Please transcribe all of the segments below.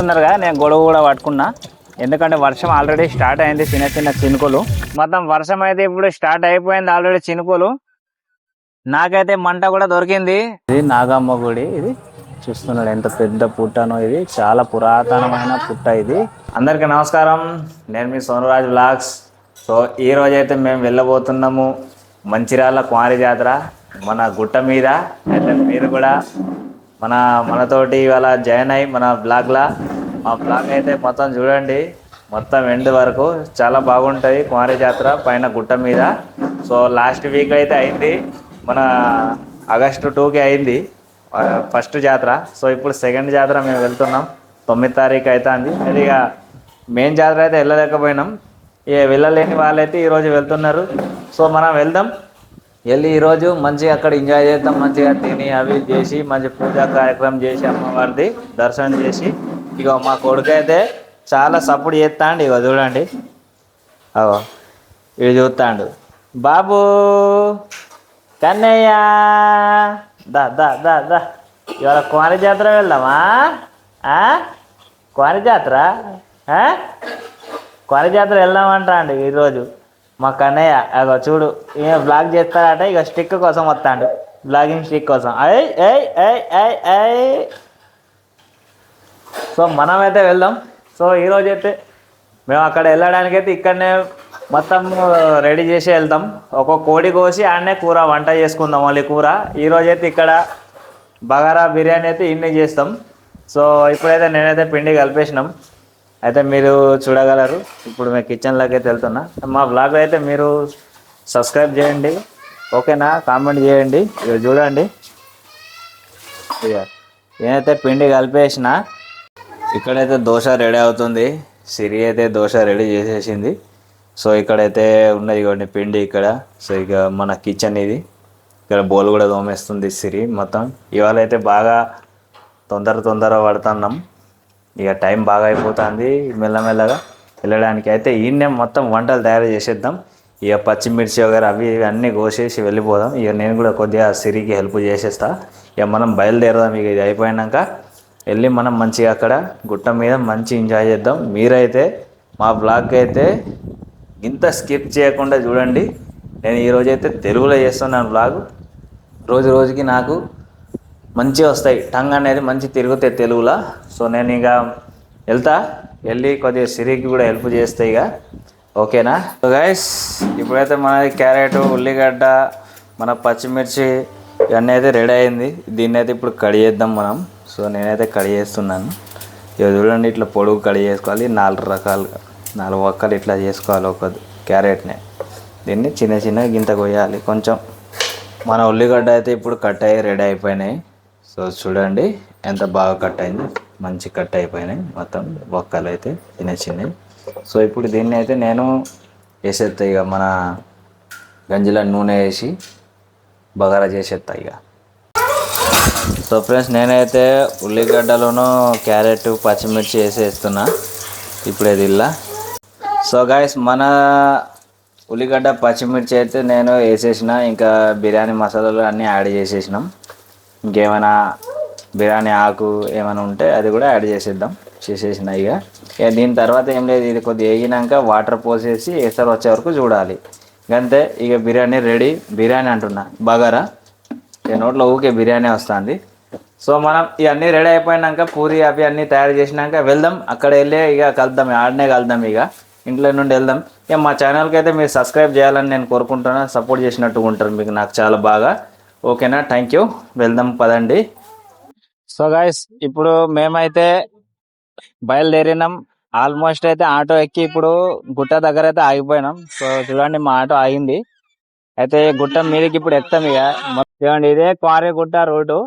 చూస్తున్నారుగా నేను గొడవ కూడా పట్టుకున్నా. ఎందుకంటే వర్షం ఆల్రెడీ స్టార్ట్ అయింది, చిన్న చిన్న చినుకులు. మొత్తం వర్షం అయితే ఇప్పుడు స్టార్ట్ అయిపోయింది ఆల్రెడీ చినుకులు. నాకైతే మంట కూడా దొరికింది. ఇది నాగమ్మ గుడి. ఇది చూస్తున్నాడు ఎంత పెద్ద పుట్టనో. ఇది చాలా పురాతనమైన పుట్ట ఇది. అందరికీ నమస్కారం, నేను మీ సోనరాజ్ వ్లాగ్స్. సో ఈ రోజైతే మేము వెళ్ళబోతున్నాము మంచిర్యాల కుమారి జాతర మన గుట్ట మీద. అయితే మీరు కూడా మనతోటి ఇవాళ జాయిన్ అయ్యి మన బ్లాగ్లా మా బ్లాగ్ అయితే మొత్తం చూడండి, మొత్తం ఎండ్ వరకు. చాలా బాగుంటుంది కుమారి జాతర పైన గుట్ట మీద. సో లాస్ట్ వీక్ అయితే అయింది, మన ఆగస్టు 2కి అయింది ఫస్ట్ జాతర. సో ఇప్పుడు సెకండ్ జాతర మేము వెళ్తున్నాం, 9 తారీఖు అవుతుంది. అది ఇక మెయిన్ జాతర అయితే వెళ్ళలేకపోయినాం. ఇక వెళ్ళలేని వాళ్ళైతే ఈరోజు వెళ్తున్నారు. సో మనం వెళ్దాం, వెళ్ళి ఈరోజు మంచిగా అక్కడ ఎంజాయ్ చేద్దాం. మంచిగా తిని అవి చేసి మంచి పూజా కార్యక్రమం చేసి అమ్మవారిది దర్శనం చేసి. ఇక మా కొడుకు అయితే చాలా సపోర్ట్ చేస్తాండు. ఇక చూడండి, అగో ఇవి చూస్తాడు. బాబు కన్నయ్య దా దా దా దా ఇవాళ కుమారి జాతర వెళ్దామా? కుమారి జాతర కుమారి జాతర వెళ్దామంటా అండి ఈరోజు మా కన్నయ్య. అగో చూడు, ఈయన బ్లాగ్ చేస్తాడట. ఇక స్టిక్ కోసం వస్తాడు, బ్లాగింగ్ స్టిక్ కోసం. సో మనమైతే వెళ్దాం. సో ఈరోజు అయితే మేము అక్కడ వెళ్ళడానికైతే ఇక్కడనే మొత్తం రెడీ చేసి వెళ్తాం. ఒక కోడి కోసి ఆడనే కూర వంట చేసుకుందాం. మళ్ళీ కూర ఈరోజైతే ఇక్కడ బగారా బిర్యానీ అయితే ఇన్ని చేస్తాం. సో ఇప్పుడైతే నేనైతే పిండి కలిపేసినాం, అయితే మీరు చూడగలరు. ఇప్పుడు మేము కిచెన్లోకి అయితే వెళ్తున్నా. మా బ్లాగ్ అయితే మీరు సబ్స్క్రైబ్ చేయండి, ఓకేనా? కామెంట్ చేయండి. ఇక చూడండి, ఇక నేనైతే పిండి కలిపేసిన. ఇక్కడైతే దోశ రెడీ అవుతుంది. సిరి అయితే దోశ రెడీ చేసేసింది. సో ఇక్కడైతే ఉన్నది ఇవ్వండి పిండి ఇక్కడ. సో ఇక మన కిచెన్ ఇది. ఇక్కడ బౌల్ కూడా తోమేస్తుంది సిరి మొత్తం. ఇవాళ అయితే బాగా తొందర పడుతున్నాం. ఇక టైం బాగా అయిపోతుంది మెల్లమెల్లగా వెళ్ళడానికి. అయితే ఈయన్నే మొత్తం వంటలు తయారు చేసేద్దాం. ఇక పచ్చిమిర్చి వగేర అవి అన్నీ కోసేసి వెళ్ళిపోదాం. ఇక నేను కూడా కొద్దిగా సిరికి హెల్ప్ చేసేస్తా. ఇక మనం బయలుదేరదాం. ఇక ఇది అయిపోయాక వెళ్ళి మనం మంచిగా అక్కడ గుట్ట మీద మంచి ఎంజాయ్ చేద్దాం. మీరైతే మా బ్లాగ్ అయితే ఇంత స్కిప్ చేయకుండా చూడండి. నేను ఈరోజైతే తెలుగులో చేస్తున్నాను బ్లాగ్. రోజుకి నాకు మంచిగా వస్తాయి, టంగ్ అనేది మంచి తిరుగుతాయి తెలుగులో. సో నేను ఇక వెళ్ళి కొద్దిగా సిరికి కూడా హెల్ప్ చేస్తాయి ఇక, ఓకేనా? సో గైస్ ఇప్పుడైతే మనది క్యారెట్, ఉల్లిగడ్డ, మన పచ్చిమిర్చి ఇవన్నీ అయితే రెడీ అయింది. దీన్ని అయితే ఇప్పుడు కడి చేద్దాం మనం. సో నేనైతే కడి చేస్తున్నాను. ఇక చూడండి, ఇట్లా పొడుగు కడి చేసుకోవాలి. 4 ఒక్కలు ఇట్లా చేసుకోవాలి ఒక క్యారెట్ని. దీన్ని చిన్న గింత కొయ్యాలి కొంచెం. మన ఉల్లిగడ్డ అయితే ఇప్పుడు కట్ అయ్యి రెడీ అయిపోయినాయి. సో చూడండి ఎంత బాగా కట్ అయింది, మంచి కట్ అయిపోయినాయి మొత్తం ఒక్కలు అయితే చిన్నవి. సో ఇప్పుడు దీన్ని అయితే నేను వేసేస్తా. ఇక మన గంజిలో నూనె వేసి బగారా చేసేస్తా ఇక. సో ఫ్రెండ్స్ నేనైతే ఉల్లిగడ్డలోనూ క్యారెట్, పచ్చిమిర్చి వేసేస్తున్నా ఇప్పుడు ఇది ఇలా. సో గాయస్ మన ఉల్లిగడ్డ, పచ్చిమిర్చి అయితే నేను వేసేసిన. ఇంకా బిర్యానీ మసాలాలు అన్నీ యాడ్ చేసేసినాం. ఇంకేమైనా బిర్యానీ ఆకు ఏమైనా ఉంటే అది కూడా యాడ్ చేసేసిన. ఇక దీని తర్వాత ఏం లేదు, ఇది కొద్దిగా వేగినాక వాటర్ పోసేసి ఎసరు వచ్చే వరకు చూడాలి. అంతే, ఇక బిర్యానీ రెడీ. బిర్యానీ అంటున్నా, బగారా. ఇక నోట్లో ఊకే బిర్యానీ వస్తుంది. సో మనం ఇవన్నీ రెడీ అయిపోయినాక పూరి అవి అన్నీ తయారు చేసినాక వెళ్దాం. అక్కడ వెళ్ళి ఇక కలుద్దాం, ఆడనే కలుద్దాం. ఇక ఇంట్లో నుండి వెళ్దాం. ఇక మా ఛానల్కి అయితే మీరు సబ్స్క్రైబ్ చేయాలని నేను కోరుకుంటున్నా. సపోర్ట్ చేసినట్టు ఉంటారు మీకు నాకు చాలా బాగా, ఓకేనా? Thank you. వెళ్దాం పదండి. సో గైస్ ఇప్పుడు మేమైతే బయలుదేరినాం. ఆల్మోస్ట్ అయితే ఆటో ఎక్కి ఇప్పుడు గుట్ట దగ్గర అయితే ఆగిపోయినాం. సో చూడండి మా ఆటో ఆగింది. అయితే గుట్ట మీదకి ఇప్పుడు ఎక్కుతాం. ఇక చూడండి ఇదే క్వారీ గుట్ట రోడ్డు.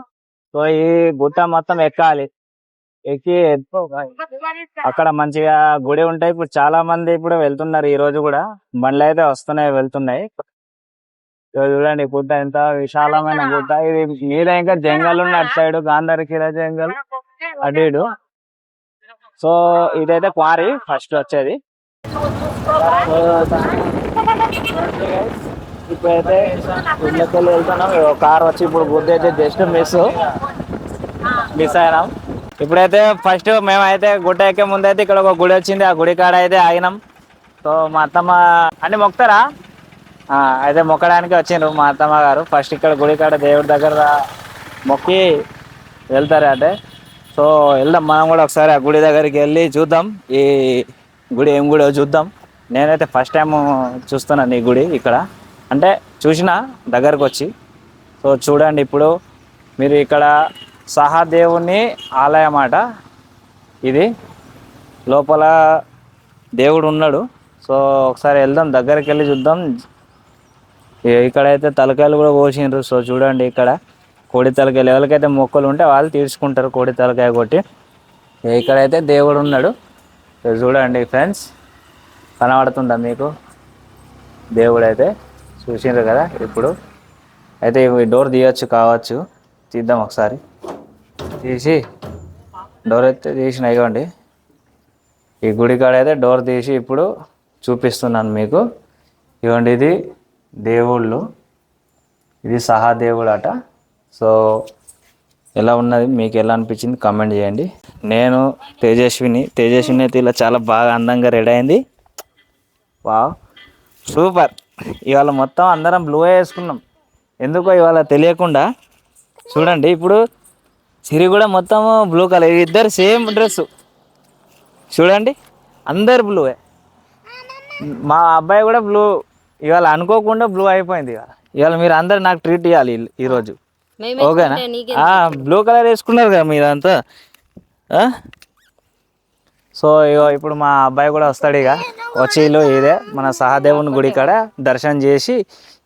సో ఈ గుట్ట మొత్తం ఎక్కాలి. ఎక్కి అక్కడ మంచిగా గుడి ఉంటాయి. ఇప్పుడు చాలా మంది ఇప్పుడు వెళ్తున్నారు. ఈ రోజు కూడా బండ్లు అయితే వెళ్తున్నాయి. చూడండి గుట్ట ఎంత విశాలమైన గుట్ట. ఇది మీద ఇంకా జంగల్ ఉన్న అటు సైడ్ గాంధారి కిరా జంగల్ అటు ఇటు. సో ఇదైతే క్వారీ ఫస్ట్ వచ్చేది. ఇప్పుడైతే ఇళ్ళకెళ్ళి వెళ్తున్నాం. కార్ వచ్చి ఇప్పుడు గుర్తు అయితే జస్ట్ మిస్ అయినాం. ఇప్పుడైతే ఫస్ట్ మేమైతే గుట్ట ఎక్కే ముందు అయితే ఇక్కడ ఒక గుడి వచ్చింది. ఆ గుడి కాడ అయితే ఆగినాం. సో మా అత్తమ్మ అన్ని మొక్కుతారా? అయితే మొక్కడానికి వచ్చిండ్రు మా అత్తమ్మ గారు. ఫస్ట్ ఇక్కడ గుడి కాడ దేవుడి దగ్గర మొక్కి వెళ్తారు అంటే. సో వెళ్దాం మనం కూడా ఒకసారి ఆ గుడి దగ్గరికి వెళ్ళి చూద్దాం. ఈ గుడి ఏం గుడో చూద్దాం. నేనైతే ఫస్ట్ టైం చూస్తున్నాను ఈ గుడి ఇక్కడ. అంటే చూసిన దగ్గరకు వచ్చి. సో చూడండి ఇప్పుడు మీరు ఇక్కడ సహాదేవుని ఆలయం అట ఇది. లోపల దేవుడు ఉన్నాడు. సో ఒకసారి వెళ్దాం, దగ్గరికి వెళ్ళి చూద్దాం. ఇక్కడైతే తలకాయలు కూడా పోసిండ్రు. సో చూడండి ఇక్కడ కోడి తలకాయలు ఎవరికైతే మొక్కలు ఉంటే వాళ్ళు తీర్చుకుంటారు కోడి తలకాయ కొట్టి. ఇక్కడైతే దేవుడు ఉన్నాడు. సో చూడండి ఫ్రెండ్స్, కనబడుతుందా మీకు దేవుడు అయితే? చూసిండ్రు కదా. ఇప్పుడు అయితే ఈ డోర్ తీయచ్చు కావచ్చు, తీద్దాం ఒకసారి. తీసి డోర్ అయితే తీసిన ఇవ్వండి. ఈ గుడి కాడ అయితే డోర్ తీసి ఇప్పుడు చూపిస్తున్నాను మీకు. ఇవ్వండి ఇది దేవుళ్ళు, ఇది సహాదేవుడు అట. సో ఎలా ఉన్నది మీకు, ఎలా అనిపించింది కామెంట్ చేయండి. నేను తేజస్విని అయితే ఇలా చాలా బాగా అందంగా రెడీ అయింది. Wow super. ఇవాళ మొత్తం అందరం బ్లూ వేసుకున్నాం. ఎందుకో ఇవాళ తెలియకుండా. చూడండి ఇప్పుడు సిరి కూడా మొత్తం బ్లూ కలర్, ఇద్దరు సేమ్ డ్రెస్. చూడండి అందరు బ్లూవే. మా అబ్బాయి కూడా బ్లూ. ఇవాళ అనుకోకుండా బ్లూ అయిపోయింది. ఇవాళ మీరు అందరు నాకు ట్రీట్ ఇవ్వాలి ఈరోజు, ఓకేనా? బ్లూ కలర్ వేసుకున్నారు కదా మీరంతా. సో ఇప్పుడు మా అబ్బాయి కూడా వస్తాడు. ఇక వచ్చి ఇదే మన సహాదేవుని గుడి కాడ దర్శనం చేసి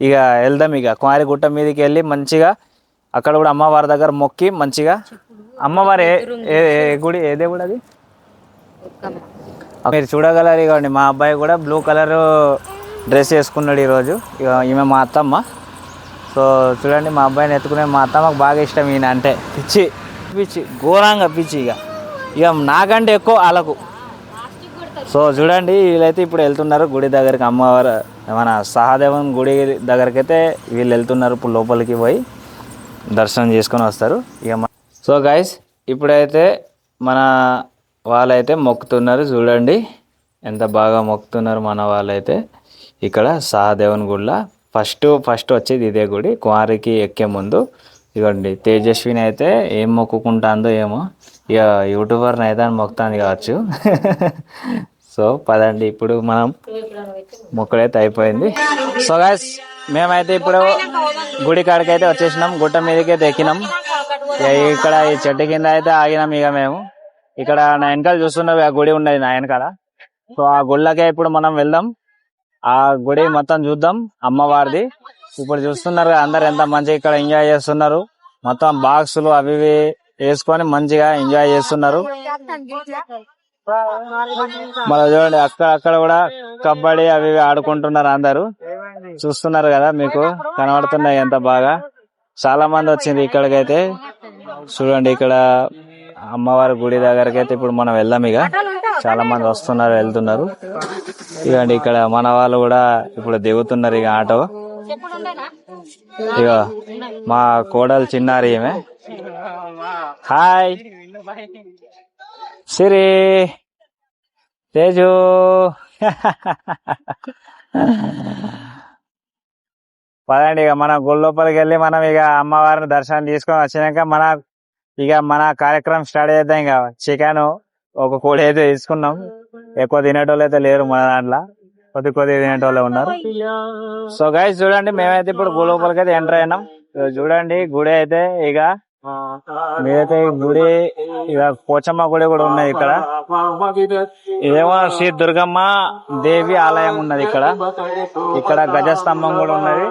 ఇక వెళ్దాం. ఇక కుమారిగుట్ట మీదకి వెళ్ళి మంచిగా అక్కడ కూడా అమ్మవారి దగ్గర మొక్కి మంచిగా. అమ్మవారి ఏ గుడి, ఏ దేవుడు అది మీరు చూడగలరు. ఇవ్వండి మా అబ్బాయి కూడా బ్లూ కలర్ డ్రెస్ వేసుకున్నాడు ఈరోజు. ఇక ఈమె మా అత్తమ్మ. సో చూడండి మా అబ్బాయిని ఎత్తుకునే మా అత్తమ్మకు బాగా ఇష్టం ఈయన అంటే. పిచ్చి పిచ్చి ఘోరంగా పిచ్చి. ఇక నాకంటే ఎక్కువ వాళ్ళకు. సో చూడండి వీళ్ళైతే ఇప్పుడు వెళ్తున్నారు గుడి దగ్గరికి. అమ్మవారు మన సహాదేవన్ గుడి దగ్గరికి అయితే వీళ్ళు వెళ్తున్నారు. ఇప్పుడు లోపలికి పోయి దర్శనం చేసుకొని వస్తారు. ఇక సో గైస్ ఇప్పుడైతే మన వాళ్ళైతే మొక్కుతున్నారు. చూడండి ఎంత బాగా మొక్కుతున్నారు మన వాళ్ళైతే ఇక్కడ సహాదేవన్ గుడిలో. ఫస్ట్ వచ్చేది ఇదే గుడి కుమారికి ఎక్కే ముందు. ఇవ్వండి తేజస్విని అయితే ఏం మొక్కుకుంటుందో ఏమో, ఇక యూట్యూబర్ని అయితే అని మొక్కుతాను కావచ్చు. సో పదండి ఇప్పుడు మనం మొక్కడైతే అయిపోయింది. సో గైస్ మేమైతే ఇప్పుడు గుడి కాడికి అయితే వచ్చేసినాం. గుట్ట మీదకి అయితే ఎక్కినాం. ఇక్కడ ఈ చెట్టు కింద అయితే ఆగినాం. ఇక మేము ఇక్కడ నా వెనకాల చూస్తున్నాం, ఆ గుడి ఉన్నది నా వెనకాల. సో ఆ గుళ్ళకే ఇప్పుడు మనం వెళ్దాం. ఆ గుడి మొత్తం చూద్దాం అమ్మవారిది. ఇప్పుడు చూస్తున్నారు అందరు ఎంత మంచిగా ఇక్కడ ఎంజాయ్ చేస్తున్నారు. మొత్తం బాక్సులు అవి వేసుకొని మంచిగా ఎంజాయ్ చేస్తున్నారు. మన చూడండి అక్కడ కూడా కబడ్డీ అవి ఆడుకుంటున్నారు అందరు. చూస్తున్నారు కదా మీకు కనబడుతున్నాయి ఎంత బాగా. చాలా మంది వచ్చింది ఇక్కడికైతే. చూడండి ఇక్కడ అమ్మవారి గుడి దగ్గరకి అయితే ఇప్పుడు మనం వెళ్దాం. ఇక చాలా మంది వస్తున్నారు వెళ్తున్నారు. ఇక ఇక్కడ మన వాళ్ళు కూడా ఇప్పుడు దిగుతున్నారు ఇక ఆటో. ఇక మా కోడలు చిన్నారి ఈమె. హాయ్ సిరి తేజు. పదండి ఇక మన గుడి లోపలికి వెళ్ళి మనం ఇక అమ్మవారిని దర్శనం తీసుకొని వచ్చినాక మన కార్యక్రమం స్టార్ట్ చేద్దాం. ఇక చికెన్ ఒక కోడి అయితే తీసుకున్నాం. ఎక్కువ తినేటోళ్ళు అయితే లేరు మన దాంట్లో, కొద్ది తినేటోళ్ళే ఉన్నారు. సో గైస్ చూడండి మేమైతే ఇప్పుడు గుడి లోపలికి అయితే ఎంటర్ అయినాం. చూడండి గుడి అయితే ఇక మీరైతే గుడి ఇక పోచమ్మ గుడి కూడా ఉన్నది ఇక్కడ. ఇదేమో శ్రీ దుర్గమ్మ దేవి ఆలయం ఉన్నది ఇక్కడ. ఇక్కడ గజస్తంభం కూడా ఉన్నది.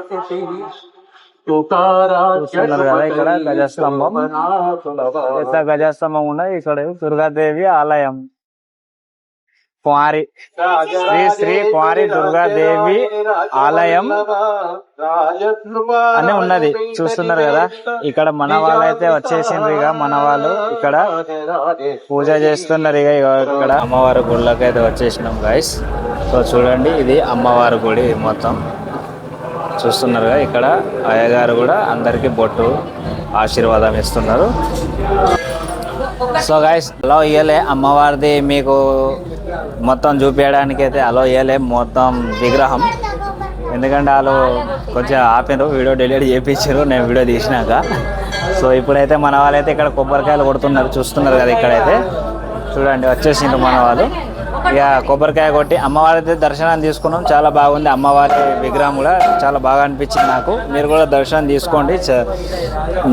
చూస్తున్నారు కదా ఇక్కడ గజస్తంభం ఉన్నది. ఇక్కడ దుర్గాదేవి ఆలయం శ్రీ కుమారి దుర్గాదేవి ఆలయం అని ఉన్నది. చూస్తున్నారు కదా ఇక్కడ మన వాళ్ళైతే వచ్చేసిండ్రు. ఇక మన వాళ్ళు ఇక్కడ పూజ చేస్తున్నారు. ఇక ఇక్కడ అమ్మవారి గుడిలోకి అయితే వచ్చేసినాం గైస్. సో చూడండి ఇది అమ్మవారి గుడి మొత్తం చూస్తున్నారు కదా. ఇక్కడ అయ్యగారు కూడా అందరికి బొట్టు ఆశీర్వాదం ఇస్తున్నారు. సో గైస్ అలో ఇయ్యలే అమ్మవారిది మీకు మొత్తం చూపించడానికి అయితే అలో ఇయ్యలే మొత్తం విగ్రహం, ఎందుకంటే వాళ్ళు కొంచెం ఆపినారు, వీడియో డిలీట్ చేయించారు నేను వీడియో తీసినాక. సో ఇప్పుడైతే మన వాళ్ళైతే ఇక్కడ కొబ్బరికాయలు కొడుతున్నారు, చూస్తున్నారు కదా. ఇక్కడైతే చూడండి వచ్చేసిండ్రు మన వాళ్ళు. ఇక కొబ్బరికాయ కొట్టి అమ్మవారి అయితే దర్శనం తీసుకున్నాం, చాలా బాగుంది. అమ్మవారి విగ్రహం కూడా చాలా బాగా అనిపించింది నాకు. మీరు కూడా దర్శనం తీసుకోండి,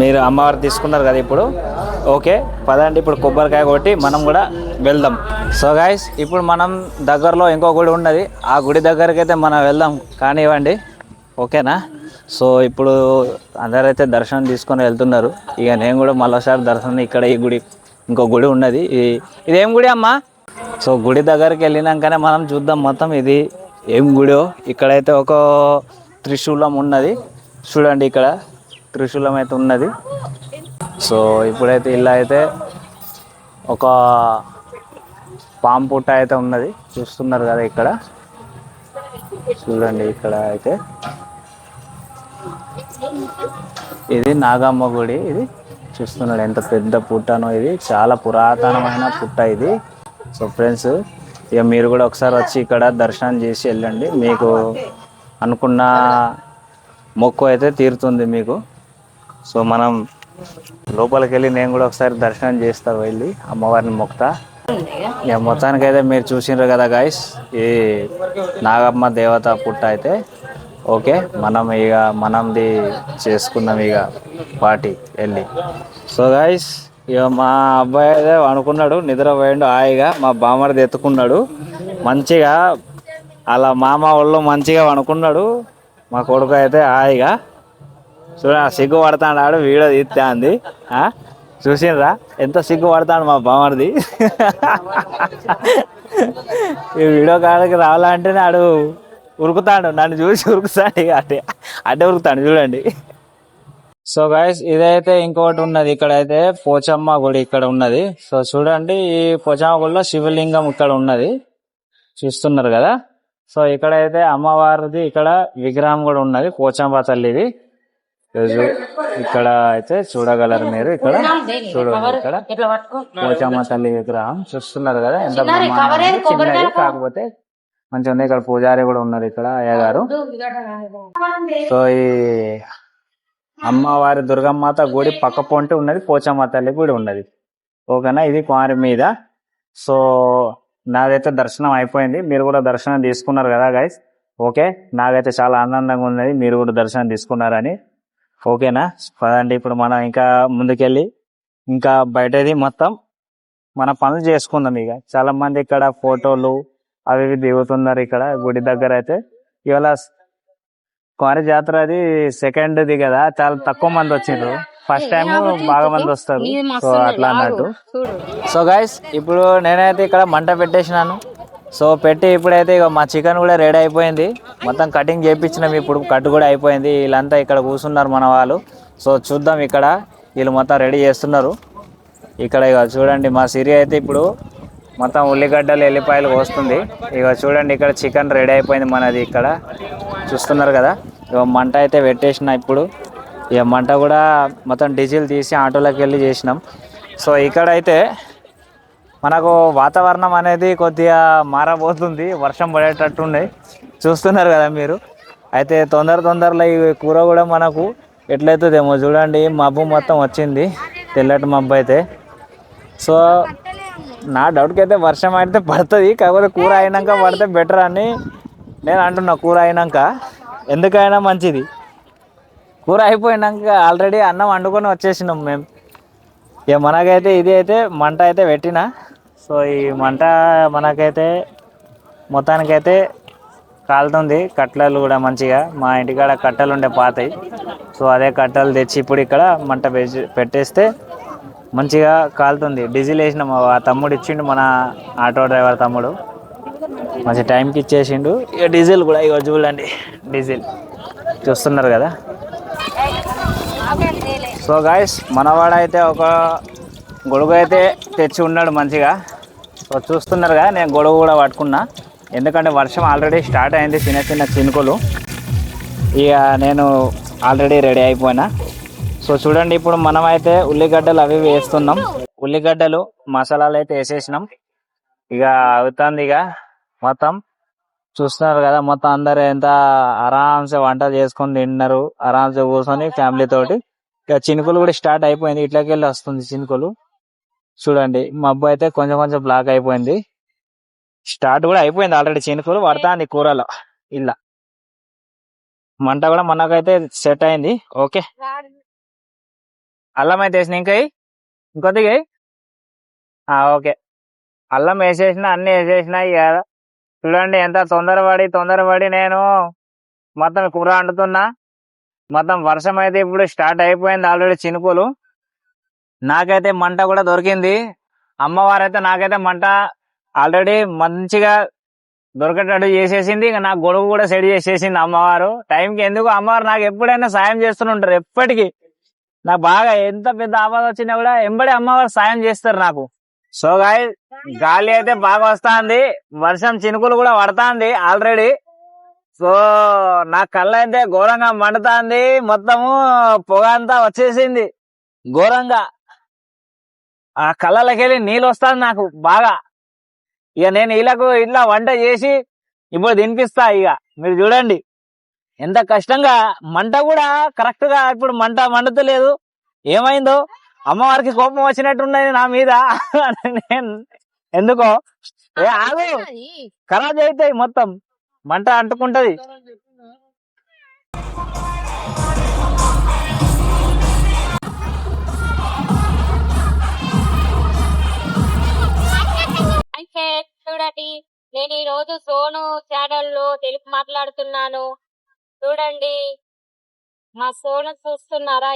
మీరు అమ్మవారు తీసుకున్నారు కదా ఇప్పుడు. ఓకే పదండి ఇప్పుడు కొబ్బరికాయ కొట్టి మనం కూడా వెళ్దాం. సో గైస్ ఇప్పుడు మనం దగ్గరలో ఇంకో గుడి ఉన్నది, ఆ గుడి దగ్గరికి అయితే మనం వెళ్దాం కానివ్వండి, ఓకేనా. సో ఇప్పుడు అందరైతే దర్శనం తీసుకొని వెళ్తున్నారు. ఇక నేను కూడా మరోసారి దర్శనం ఇక్కడ ఈ గుడి ఇంకో గుడి ఉన్నది, ఇదేం గుడి అమ్మా? సో గుడి దగ్గరికి వెళ్ళినాకనే మనం చూద్దాం మొత్తం ఇది ఏం గుడో. ఇక్కడైతే ఒక త్రిశూలం ఉన్నది, చూడండి ఇక్కడ త్రిశూలం అయితే ఉన్నది. సో ఇప్పుడైతే ఇలా అయితే ఒక పాము పుట్ట అయితే ఉన్నది, చూస్తున్నారు కదా ఇక్కడ. చూడండి ఇక్కడ అయితే ఇది నాగమ్మ గుడి, ఇది చూస్తున్నాడు ఎంత పెద్ద పుట్టనో. ఇది చాలా పురాతనమైన పుట్ట ఇది. సో ఫ్రెండ్స్ ఇక మీరు కూడా ఒకసారి వచ్చి ఇక్కడ దర్శనం చేసి వెళ్ళండి, మీకు అనుకున్న మొక్కు అయితే తీరుతుంది మీకు. సో మనం లోపలికి వెళ్ళి నేను కూడా ఒకసారి దర్శనం చేస్తా, వెళ్ళి అమ్మవారిని మొక్కుతా. ఇక మొత్తానికి అయితే మీరు చూసిండ్రు కదా గాయస్, ఈ నాగమ్మ దేవత పుట్ట అయితే. ఓకే మనంది చేసుకున్నాం ఇక పార్టీ వెళ్ళి. సో గాయస్ ఇక మా అబ్బాయి అయితే అనుకున్నాడు, నిద్రపోయాడు హాయిగా. మా బామ్మడిది ఎత్తుకున్నాడు మంచిగా, అలా మామ వాళ్ళు మంచిగా అనుకున్నాడు. మా కొడుకు అయితే హాయిగా చూడ సిగ్గు పడతాడు, ఆడు వీడియో తీస్తే అంది. చూసిండ్రా ఎంత సిగ్గు పడతాడు మా బామ్మడిది. ఈ వీడియో కాడికి రావాలంటేనే ఆడు ఉరుకుతాడు, నన్ను చూసి ఉరుకుతాడు, ఇక అడ్డే ఉరుకుతాడు చూడండి. సో గైస్ ఇదైతే ఇంకోటి ఉన్నది, ఇక్కడైతే పోచమ్మ గుడి ఇక్కడ ఉన్నది. సో చూడండి ఈ పోచమ్మ గుడిలో శివలింగం ఇక్కడ ఉన్నది, చూస్తున్నారు కదా. సో ఇక్కడైతే అమ్మవారిది ఇక్కడ విగ్రహం కూడా ఉన్నది, పోచమ్మ తల్లిది. ఇక్కడ అయితే చూడగలరు మీరు, ఇక్కడ చూడండి ఇక్కడ పోచమ్మ తల్లి విగ్రహం చూస్తున్నారు కదా, ఎంత చిన్నది కాకపోతే మంచిగా ఉంది. ఇక్కడ పూజారి కూడా ఉన్నారు, ఇక్కడ అయ్యగారు. సో ఈ అమ్మవారి దుర్గమ్మాత గుడి పక్క పొంటి ఉన్నది, పోచమ్మ తల్లి గుడి ఉన్నది, ఓకేనా. ఇది కుమారి మీద. సో నాదైతే దర్శనం అయిపోయింది, మీరు కూడా దర్శనం తీసుకున్నారు కదా గైస్. ఓకే నాకైతే చాలా ఆనందంగా ఉన్నది, మీరు కూడా దర్శనం తీసుకున్నారని, ఓకేనా. పదండి ఇప్పుడు మనం ఇంకా ముందుకెళ్ళి ఇంకా బయటది మొత్తం మన పనులు చేసుకుందాం. ఇక చాలా మంది ఇక్కడ ఫోటోలు అవి ఇవి దిగుతున్నారు ఇక్కడ గుడి దగ్గర అయితే. ఇవాళ కుమారి జాతర అది సెకండ్ది కదా, చాలా తక్కువ మంది వచ్చిండ్రు. ఫస్ట్ టైం బాగా మంది వస్తారు, సో అట్లా అన్నట్టు. సో గైస్ ఇప్పుడు నేనైతే ఇక్కడ మంట పెట్టేసినాను. సో పెట్టి ఇప్పుడైతే ఇక మా చికెన్ కూడా రెడీ అయిపోయింది, మొత్తం కటింగ్ చేయించినాం, ఇప్పుడు కట్ కూడా అయిపోయింది. వీళ్ళంతా ఇక్కడ కూర్చున్నారు మన వాళ్ళు. సో చూద్దాం ఇక్కడ వీళ్ళు మొత్తం రెడీ చేస్తున్నారు. ఇక్కడ ఇక చూడండి మా సిరి అయితే ఇప్పుడు మొత్తం ఉల్లిగడ్డలు ఎల్లిపాయలు కోస్తుంది. ఇక చూడండి ఇక్కడ చికెన్ రెడీ అయిపోయింది మనది, ఇక్కడ చూస్తున్నారు కదా. ఇక మంట అయితే పెట్టేసిన ఇప్పుడు. ఇక మంట కూడా మొత్తం డీజిల్ తీసి ఆటోలోకి వెళ్ళి చేసినాం. సో ఇక్కడైతే మనకు వాతావరణం అనేది కొద్దిగా మారబోతుంది, వర్షం పడేటట్టుండే చూస్తున్నారు కదా మీరు. అయితే తొందరలో ఈ కూర కూడా మనకు ఎట్లయితుందేమో చూడండి, మబ్బు మొత్తం వచ్చింది, తెల్లటి మబ్బు అయితే. సో నా డౌట్కి అయితే వర్షం అయితే పడుతుంది, కాకపోతే కూర అయినాక పడితే బెటర్ అని నేను అంటున్నా. కూర అయినాక ఎందుకైనా మంచిది, కూర అయిపోయినాక ఆల్రెడీ అన్నం వండుకొని వచ్చేసినాం మేము. ఇక మనకైతే ఇది అయితే మంట అయితే పెట్టిన. సో ఈ మంట మనకైతే మొత్తానికైతే కాలుతుంది, కట్టెలు కూడా మంచిగా మా ఇంటికాడ కట్టెలు ఉండే పాతాయి. సో అదే కట్టెలు తెచ్చి ఇప్పుడు ఇక్కడ మంట పెట్టేస్తే మంచిగా కాలుతుంది. డీజిల్ వేసిన మా తమ్ముడు ఇచ్చిండు, మన ఆటో డ్రైవర్ తమ్ముడు మంచి టైంకి ఇచ్చేసిండు. ఇక డీజిల్ కూడా ఇక చూడండి, డీజిల్ చూస్తున్నారు కదా. సో గాయస్ మనవాడైతే ఒక గొడుగు అయితే తెచ్చి ఉన్నాడు మంచిగా. సో చూస్తున్నారు కదా, నేను గొడుగు కూడా పట్టుకున్నా, ఎందుకంటే వర్షం ఆల్రెడీ స్టార్ట్ అయింది, చిన్న చిన్న చినుకులు. ఇక నేను ఆల్రెడీ రెడీ అయిపోయినా. సో చూడండి ఇప్పుడు మనమైతే ఉల్లిగడ్డలు అవి వేస్తున్నాం. ఉల్లిగడ్డలు మసాలాలు అయితే వేసేసినాం. ఇక అవుతుంది ఇక మొత్తం చూస్తున్నారు కదా. మొత్తం అందరు ఎంత ఆరాంసే వంట చేసుకొని తింటున్నారు, ఆరాంసే కూర్చొని ఫ్యామిలీ తోటి. ఇక చినుకులు కూడా స్టార్ట్ అయిపోయింది, ఇట్లకి వెళ్ళి వస్తుంది చినుకులు. చూడండి మబ్బు అయితే కొంచెం కొంచెం బ్లాక్ అయిపోయింది, స్టార్ట్ కూడా అయిపోయింది ఆల్రెడీ. చినుకులు పడతాంది కూరలో. ఇలా మంట కూడా మనకైతే సెట్ అయింది. ఓకే, అల్లం అయితే వేసిన ఇంకా ఇంకొద్దిగా ఓకే. అల్లం వేసేసిన, అన్ని వేసేసిన. ఇక చూడండి ఎంత తొందరపడి నేను మొత్తం కూర వండుతున్నా. మొత్తం వర్షం అయితే ఇప్పుడు స్టార్ట్ అయిపోయింది ఆల్రెడీ, చినుకులు. నాకైతే మంట కూడా దొరికింది. అమ్మవారైతే నాకైతే మంట ఆల్రెడీ మంచిగా దొరికేటట్టు చేసేసింది. ఇక నాకు గొడుగు కూడా సెట్ చేసేసింది అమ్మవారు టైంకి. ఎందుకు అమ్మవారు నాకు ఎప్పుడైనా సాయం చేస్తుంటారు ఎప్పటికీ. నాకు బాగా ఎంత పెద్ద ఆపద వచ్చినా కూడా ఎంబడి అమ్మవారు సాయం చేస్తారు నాకు. సో గాయ్స్, గాలి అయితే బాగా వస్తుంది, వర్షం చినుకులు కూడా పడతాంది ఆల్రెడీ. సో నా కళ్ళ అయితే ఘోరంగా మండుతాంది, మొత్తము పొగ అంతా వచ్చేసింది ఘోరంగా. ఆ కళ్ళకి నీళ్ళు వస్తుంది నాకు బాగా. ఇక నేను వీళ్ళకు ఇట్లా వంట చేసి ఇప్పుడు తినిపిస్తా. ఇక మీరు చూడండి ఎంత కష్టంగా. మంట కూడా కరెక్ట్ గా ఇప్పుడు మంట మండుతలేదు, ఏమైందో అమ్మవారికి కోపం వచ్చినట్టున్నది నా మీద. నేను ఎందుకో ఆగు, ఖరాబ్ అవుతాయి మొత్తం, మంట అంటుకుంటది. చూడండి, నేను ఈ రోజు సోను ఛానల్లో తెలుగు మాట్లాడుతున్నాను. చూడండి మా సోను చూస్తున్నారా?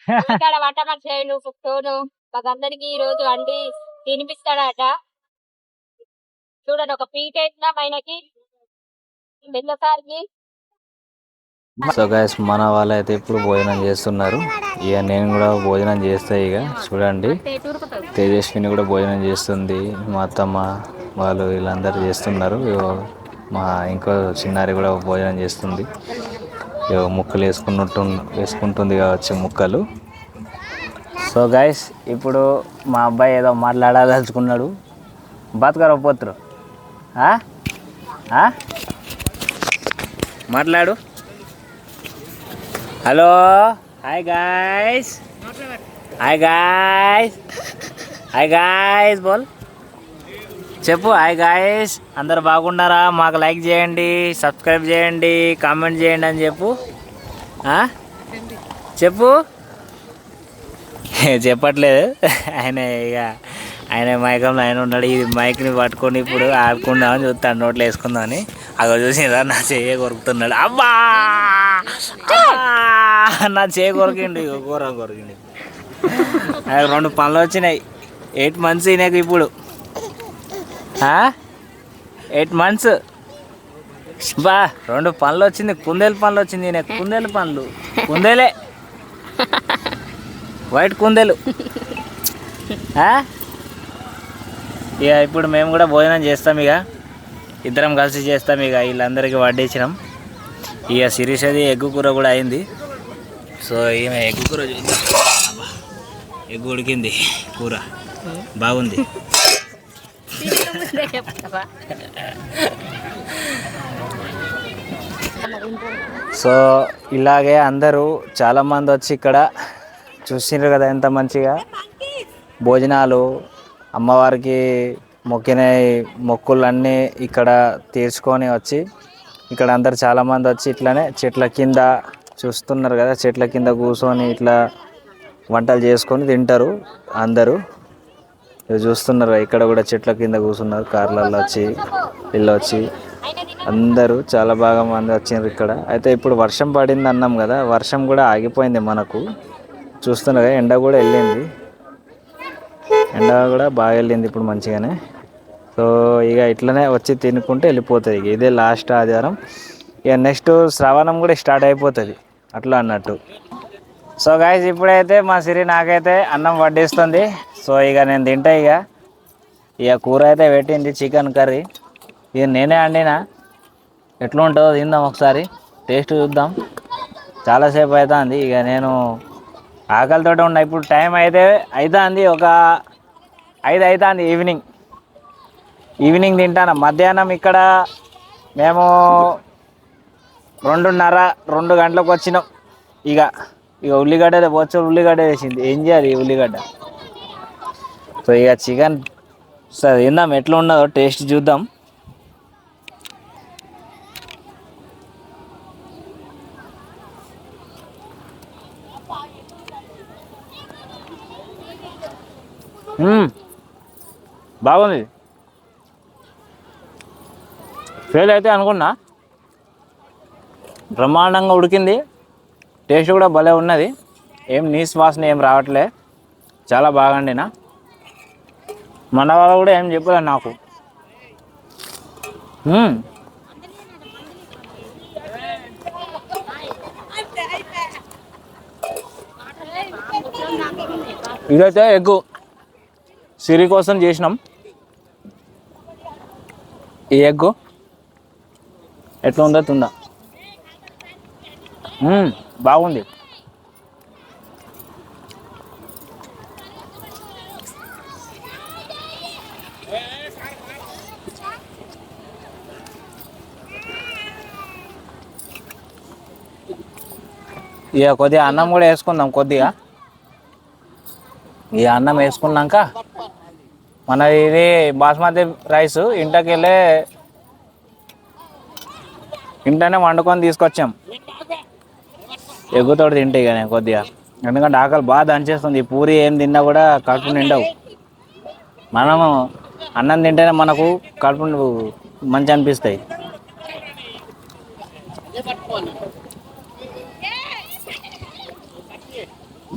ఇక్కడ వంట మనిషి నువ్వు సోను మాకందరికి ఈ రోజు వండి తినిపిస్తాడట. చూడండి ఒక పీట వేసినా పైనకి బెల్లసారికి. సో గైస్, మన వాళ్ళు అయితే ఇప్పుడు భోజనం చేస్తున్నారు. ఇక నేను కూడా భోజనం చేస్తా. ఇక చూడండి తేజస్విని కూడా భోజనం చేస్తుంది, మా అత్తమ్మ వాళ్ళు వీళ్ళందరూ చేస్తున్నారు. మా ఇంకో చిన్నారి కూడా భోజనం చేస్తుంది. ముక్కలు వేసుకుంటుంది కావచ్చు ముక్కలు. సో గైస్, ఇప్పుడు మా అబ్బాయి ఏదో మాట్లాడాదలుచుకున్నాడు. బతకరా పోతురు, మాట్లాడు. Hello, hi guys, hi guys బోల్, చెప్పు. హాయ్ గాయ్స్, అందరు బాగున్నారా? మాకు లైక్ చేయండి, సబ్స్క్రైబ్ చేయండి, కామెంట్ చేయండి అని చెప్పు. చెప్పు. చెప్పట్లేదు ఆయన. ఇక ఆయన మైకంలో ఆయన ఉన్నాడు. ఇది మైక్ని పట్టుకొని ఇప్పుడు ఆడుకుందామని చూస్తాను, నోట్లో వేసుకుందామని. అక్కడ చూసిరా నా చెయ్యి కొరుకుతున్నాడు. అబ్బా, నా చెయ్యి కొరికిండు, ఇక ఘోరం కొరికిండు. 2 పనులు వచ్చినాయి. 8 months ఈయనకు ఇప్పుడు. 8 months బా, 2 పనులు వచ్చింది. కుందేలు పనులు వచ్చింది ఈయన. కుందేలు పనులు, కుందేలే, వైట్ కుందేలు. ఇక ఇప్పుడు మేము కూడా భోజనం చేస్తాం. ఇక ఇద్దరం కలిసి చేస్తాం. ఇక వీళ్ళందరికీ వడ్డించినాం. ఇక సిరీస్ అది ఎగ్గు కూర కూడా అయింది. సో ఈమె ఎగ్గు కూర చూద్దాం. ఎగ్గు ఉడికింది, కూర బాగుంది. సో ఇలాగే అందరూ చాలామంది వచ్చి ఇక్కడ చూసిండ్రు కదా ఎంత మంచిగా భోజనాలు. అమ్మవారికి మొక్కిన మొక్కులన్నీ ఇక్కడ తీర్చుకొని వచ్చి ఇక్కడ అందరు చాలామంది వచ్చి ఇట్లానే చెట్ల కింద చూస్తున్నారు కదా, చెట్ల కింద కూర్చొని ఇట్లా వంటలు చేసుకొని తింటారు అందరూ. చూస్తున్నారు ఇక్కడ కూడా చెట్ల కింద కూర్చున్నారు. కార్లలో వచ్చి వీళ్ళు వచ్చి అందరూ చాలా బాగా మంది వచ్చినారు ఇక్కడ. అయితే ఇప్పుడు వర్షం పడింది అన్నాం కదా, వర్షం కూడా ఆగిపోయింది మనకు. చూస్తున్నారు కదా, ఎండ కూడా వెళ్ళింది, ఎండ కూడా బాగా వెళ్ళింది ఇప్పుడు మంచిగానే. సో ఇక ఇట్లనే వచ్చి తినుకుంటే వెళ్ళిపోతుంది. ఇదే లాస్ట్ ఆదివారం. ఇక నెక్స్ట్ శ్రావణం కూడా స్టార్ట్ అయిపోతుంది అట్లా అన్నట్టు. సో గాయస్, ఇప్పుడైతే మా సిరి నాకైతే అన్నం వడ్డిస్తుంది. సో ఇక నేను తింటా. ఇక కూర అయితే పెట్టింది, చికెన్ కర్రీ. ఇక నేనే వండినా, ఎట్లా ఉంటుందో తిందాం ఒకసారి, టేస్ట్ చూద్దాం. చాలాసేపు అవుతుంది. ఇక నేను ఆకలితో ఉన్న ఇప్పుడు టైం అయితే అవుతుంది, ఒక 5 అవుతుంది ఈవినింగ్ తింటాను. మధ్యాహ్నం ఇక్కడ మేము 2 గంటలకు వచ్చినాం. ఇక ఉల్లిగడ్డ ఉల్లిగడ్డ వేసింది, ఏం చేయాలి ఈ ఉల్లిగడ్డ. సో ఇక చికెన్ సరే తిందాం, ఎట్లా ఉన్నదో టేస్ట్ చూద్దాం. బాగుంది. ఫెయిల్ అయితే అనుకున్నా, బ్రహ్మాండంగా ఉడికింది, టేస్ట్ కూడా భలే ఉన్నది, ఏం నీసు వాసన ఏం రావట్లే, చాలా బాగా వండినా. మన వాళ్ళు కూడా ఏం చెప్పలేదు నాకు. ఇదైతే ఎగ్గు సిరి కోసం చేసినాం. ఈ ఎగ్గు ఎట్లా ఉందో తిందా. బాగుంది. ఇక కొద్దిగా అన్నం కూడా వేసుకుందాం. కొద్దిగా ఈ అన్నం వేసుకున్నాక మన ఇది బాస్మతి రైస్ ఇంట్లోనే వండుకొని తీసుకొచ్చాం. ఎగ్గుతోటి తింటే ఇక నేను కొద్దిగా, ఎందుకంటే ఆకలి బాగా దంచేస్తుంది. పూరి ఏం తిన్నా కూడా కడుపు నిండవు. మనము అన్నం తింటేనే మనకు కడుపు మంచి అనిపిస్తాయి.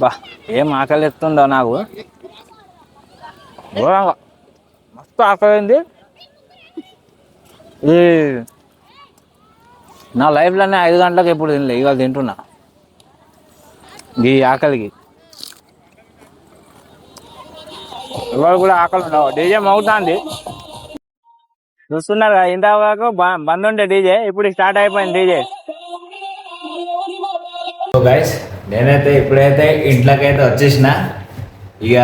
బా ఏం ఆకలి ఎత్తుందో నాకు, మస్తు ఆకలింది. ఈ నా లైఫ్లోనే 5 గంటలకు ఎప్పుడు తినలే, ఇవాళ తింటున్నా ఈ ఆకలికి. ఇవాళ కూడా ఆకలి ఉండవు. డీజే మోగుతుంది, చూస్తున్నారు కదా. ఇంతవరకు బంద్ ఉండే డీజే, ఇప్పుడు స్టార్ట్ అయిపోయింది డీజే. సో గైస్, నేనైతే ఇప్పుడైతే ఇంట్లోకైతే వచ్చేసిన. ఇక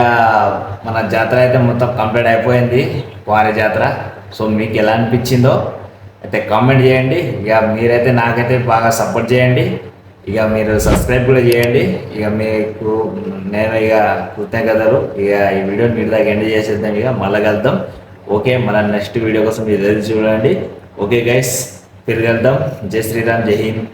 మన జాతర అయితే మొత్తం కంప్లీట్ అయిపోయింది, వారి జాతర. సో మీకు ఎలా అనిపించిందో అయితే కామెంట్ చేయండి. ఇక మీరైతే నాకైతే బాగా సపోర్ట్ చేయండి. ఇక మీరు సబ్స్క్రైబ్ కూడా చేయండి. ఇక మీకు నేను ఇక కృతజ్ఞతలు. ఇక ఈ వీడియోని మీరు దాకా ఎండ్ చేసేద్దాం. ఇక మళ్ళీ కలుద్దాం. ఓకే, మన నెక్స్ట్ వీడియో కోసం మీరు ఎదురు చూడండి. ఓకే గైస్, తిరిగి వెళ్దాం. జై శ్రీరామ్, జై హింద్.